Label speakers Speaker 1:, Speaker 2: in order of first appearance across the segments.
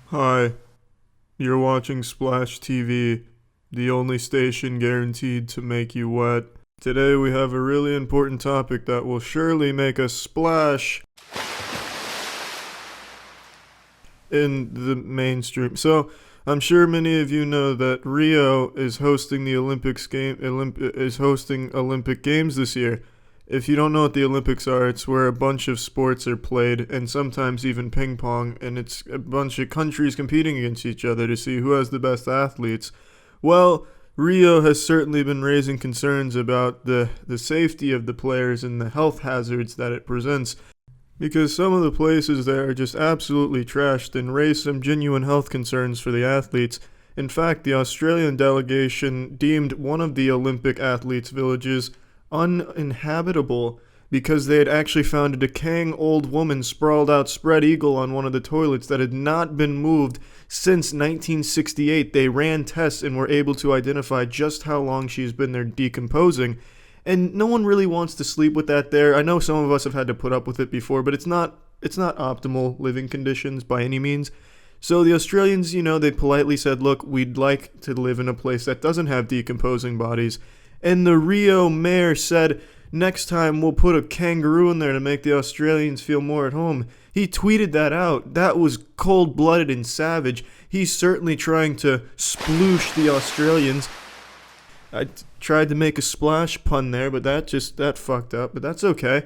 Speaker 1: Hi, you're watching Splash TV, the only station guaranteed to make you wet. Today we have a really important topic that will surely make us splash in the mainstream. So, I'm sure many of you know that Rio is hosting the Olympic Games this year. If you don't know what the Olympics are, it's where a bunch of sports are played, and sometimes even ping pong, and it's a bunch of countries competing against each other to see who has the best athletes. Well, Rio has certainly been raising concerns about the safety of the players and the health hazards that it presents, because some of the places there are just absolutely trashed and raise some genuine health concerns for the athletes. In fact, the Australian delegation deemed one of the Olympic athletes' villages uninhabitable because they had actually found a decaying old woman sprawled out spread eagle on one of the toilets that had not been moved since 1968. They ran tests and were able to identify just how long she's been there decomposing. And no one really wants to sleep with that there. I know some of us have had to put up with it before, but it's not optimal living conditions by any means. So the Australians, they politely said, look, we'd like to live in a place that doesn't have decomposing bodies. And the Rio mayor said, next time we'll put a kangaroo in there to make the Australians feel more at home. He tweeted that out. That was cold-blooded and savage. He's certainly trying to sploosh the Australians. I tried to make a splash pun there, but that fucked up, but that's okay.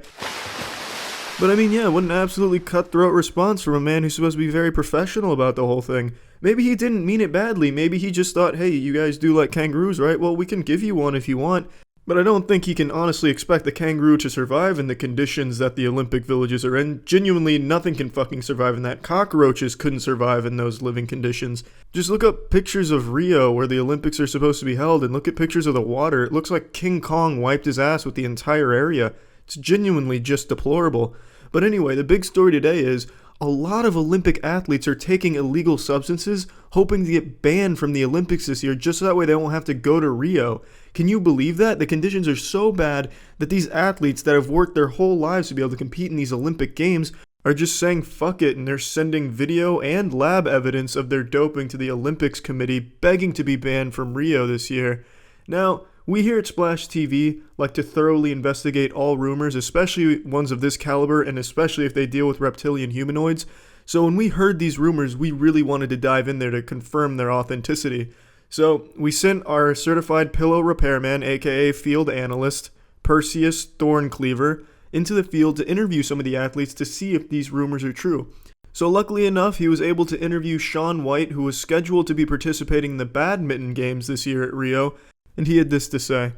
Speaker 1: But I mean, yeah, what an absolutely cutthroat response from a man who's supposed to be very professional about the whole thing. Maybe he didn't mean it badly. Maybe he just thought, hey, you guys do like kangaroos, right? Well, we can give you one if you want. But I don't think he can honestly expect the kangaroo to survive in the conditions that the Olympic villages are in. Genuinely, nothing can fucking survive in that. Cockroaches couldn't survive in those living conditions. Just look up pictures of Rio where the Olympics are supposed to be held and look at pictures of the water. It looks like King Kong wiped his ass with the entire area. It's genuinely just deplorable. But anyway, the big story today is a lot of Olympic athletes are taking illegal substances, hoping to get banned from the Olympics this year just so that way they won't have to go to Rio. Can you believe that? The conditions are so bad that these athletes that have worked their whole lives to be able to compete in these Olympic Games are just saying fuck it, and they're sending video and lab evidence of their doping to the Olympics Committee, begging to be banned from Rio this year. Now, we here at Splash TV like to thoroughly investigate all rumors, especially ones of this caliber, and especially if they deal with reptilian humanoids. So when we heard these rumors, we really wanted to dive in there to confirm their authenticity. So we sent our certified pillow repairman, aka field analyst, Perseus Thorncleaver, into the field to interview some of the athletes to see if these rumors are true. So luckily enough, he was able to interview Shaun White, who was scheduled to be participating in the badminton games this year at Rio, and he had this to say.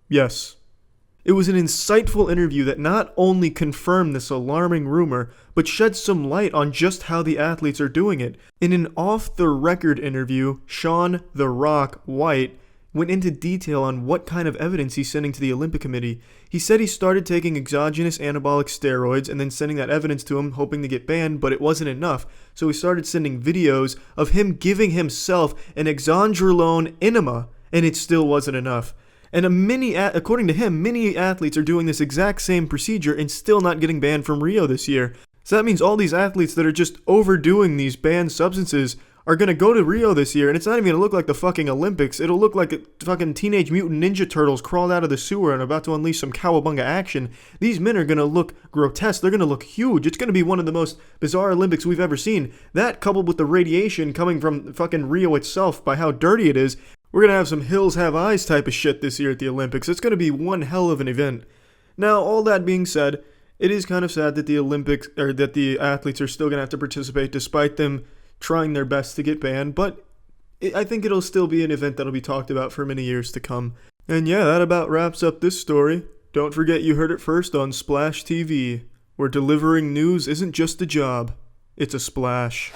Speaker 1: Yes. It was an insightful interview that not only confirmed this alarming rumor, but shed some light on just how the athletes are doing it. In an off-the-record interview, Shaun "The Rock" White went into detail on what kind of evidence he's sending to the Olympic Committee. He said he started taking exogenous anabolic steroids and then sending that evidence to him, hoping to get banned, but it wasn't enough. So he started sending videos of him giving himself an exandrolone enema, and it still wasn't enough. And according to him, many athletes are doing this exact same procedure and still not getting banned from Rio this year. So that means all these athletes that are just overdoing these banned substances are going to go to Rio this year, and it's not even going to look like the fucking Olympics. It'll look like the fucking Teenage Mutant Ninja Turtles crawled out of the sewer and about to unleash some cowabunga action. These men are going to look grotesque. They're going to look huge. It's going to be one of the most bizarre Olympics we've ever seen. That, coupled with the radiation coming from fucking Rio itself by how dirty it is, we're going to have some hills have eyes type of shit this year at the Olympics. It's going to be one hell of an event. Now, all that being said, it is kind of sad that the athletes are still going to have to participate despite them trying their best to get banned, but I think it'll still be an event that'll be talked about for many years to come. And yeah, that about wraps up this story. Don't forget you heard it first on Splash TV, where delivering news isn't just a job, it's a splash.